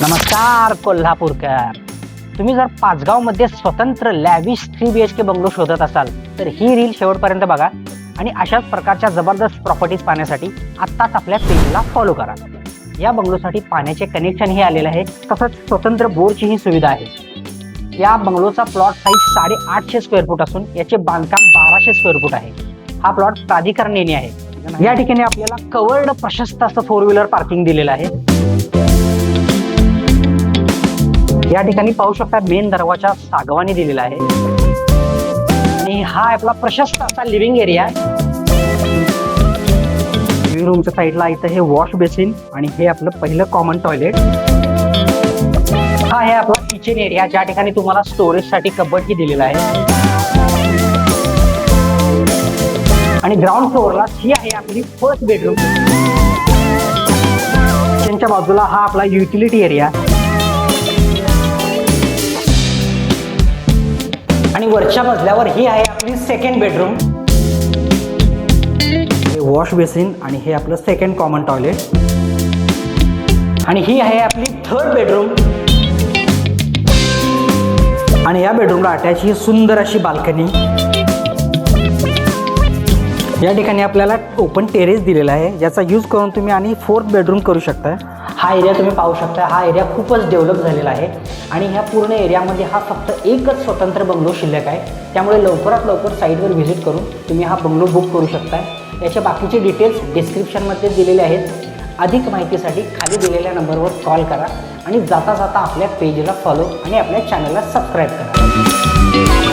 नमस्कार कोल्हापूरकर. तुम्ही जर पाचगावमध्ये स्वतंत्र लॅविश 3 BHK बंगलो शोधत असाल तर ही रील शेवटपर्यंत बघा आणि अशाच प्रकारच्या जबरदस्त प्रॉपर्टीज पाहण्यासाठी आत्ताच आपल्या पेजला फॉलो करा. या बंगलोसाठी पाण्याचे कनेक्शन हे आलेलं आहे, तसंच स्वतंत्र बोरची ही सुविधा आहे. या बंगलोचा प्लॉट साईज 850 स्क्वेअर फूट असून याचे बांधकाम 1200 स्क्वेअर फूट आहे. हा प्लॉट प्राधिकरणाने आहे. या ठिकाणी आपल्याला कवर्ड प्रशस्त असं 4 व्हीलर पार्किंग दिलेलं आहे. या ठिकाणी पाहू शकता मेन दरवाजा सागवानी दिलेला आहे आणि हा आपला प्रशस्त असा लिव्हिंग एरिया. लिव्हिंग रूमच्या साईडला इथं हे वॉश बेसिन आणि हे आपलं पहिलं कॉमन टॉयलेट. हा आहे आपला किचन एरिया, ज्या ठिकाणी तुम्हाला स्टोरेज साठी कबड ही दिलेला आहे. आणि ग्राउंड फ्लोअरला ही आहे आपली फर्स्ट बेडरूम. किचनच्या बाजूला हा आपला युटिलिटी एरिया आणि वरच्या मजल्यावर ही आहे आपली सेकंड बेडरूम. हे वॉश बेसिन आणि हे आपलं सेकंड कॉमन टॉयलेट. आणि ही आहे आपली थर्ड बेडरूम. आणि या बेडरूमला अटॅच ही सुंदर अशी बाल्कनी. या ठिकाणी आपल्याला ओपन टेरेस दिलेला आहे, ज्याचा यूज करून तुम्ही आणि 4th बेडरूम करू शकता. हा एरिया तुम्ही पाहू शकता. हा एरिया खूपच डेव्हलप झालेला आहे आणि ह्या पूर्ण एरियामध्ये हा फक्त एकच स्वतंत्र बंगलो शिल्लक आहे. त्यामुळे लवकरात लवकर साईटवर व्हिजिट करून तुम्ही हा बंगलो बुक करू शकता. याच्या बाकीचे डिटेल्स डिस्क्रिप्शनमध्ये दिलेले आहेत. अधिक माहितीसाठी खाली दिलेल्या नंबरवर कॉल करा आणि जाता जाता आपल्या पेजला फॉलो आणि आपल्या चॅनलला सबस्क्राईब करा.